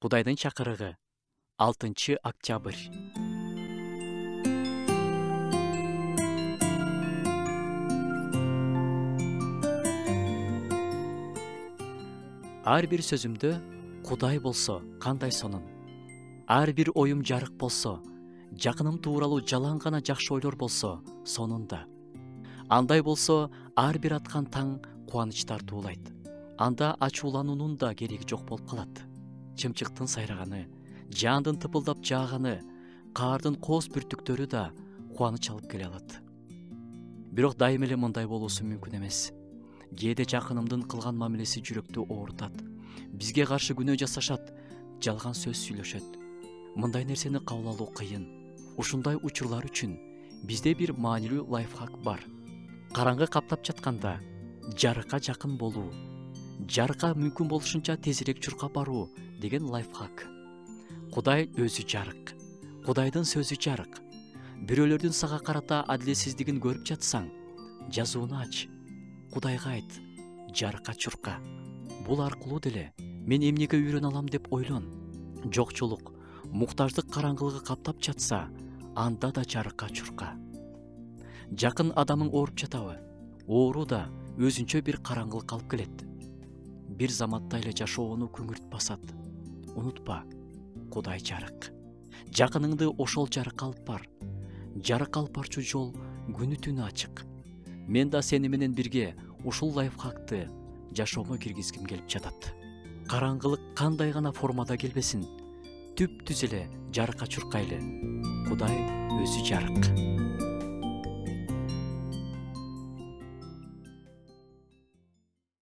Кудайдын чакырыгы 6-октябрь. Ар бир сөзүмдө Кудай болсо кандай сонун. Ар бир оюм жарык болсо, жакыным тууралуу жалаң гана жакшы ойлор болсо сонунда. Андай болсо ар бир аткан таң кубаныч тартуулайт. Анда ачуулануунун да кереги жок болуп калат. Чымчыктын сайраганы, жаандын тыпылдап жааганы, каардын кооз бүртүктөрү да кубаныч алып келе алат. Бирок дайым эле мындай болуусу мүмкүн эмес. Кээде жакынымдын кылган мамилеси жүрөктү оорутат. Бизге каршы күнөө жасашат, жалган сөз сүйлөшөт. Мындай нерсени кабыл алуу кыйын. Ушундай учурлар үчүн бизде бир маанилүү лайфхак бар. Караңгы каптап жатканда жарыкка жакын болуу, жарыкка мүмкүн болушунча тезирээк чуркап баруу деген лайфхак. Кудай өзү жарык. Кудайдын сөзү жарык. Бирөөлөрдүн сага карата адилетсиздигин көрүп жатсаң, жазууну ач. Кудайга айт, жарыкка чурка. Бул аркылуу деле мен эмнеге үйрөнө алам деп ойлон. Жокчулук, муктаждык караңгылыгы каптап жатса, анда да жарыкка чурка. Жакын адамың ооруп жатабы? Оору да өзүнчө бир караңгылык алып келет. Бир заматта эле жашоону күңүрт басат. Унутпа, Кудай жарык. Жакыныңды ошол жарыкка алып бар. Жарыкка алып барчу жол күнү түнү ачык. Мен да сени менен бирге ушул лайфхакты жашоомо киргизгим келип жатат. Караңгылык кандай гана формада келбесин, түп-түз эле жарыкка чуркайлы. Кудай өзү жарык.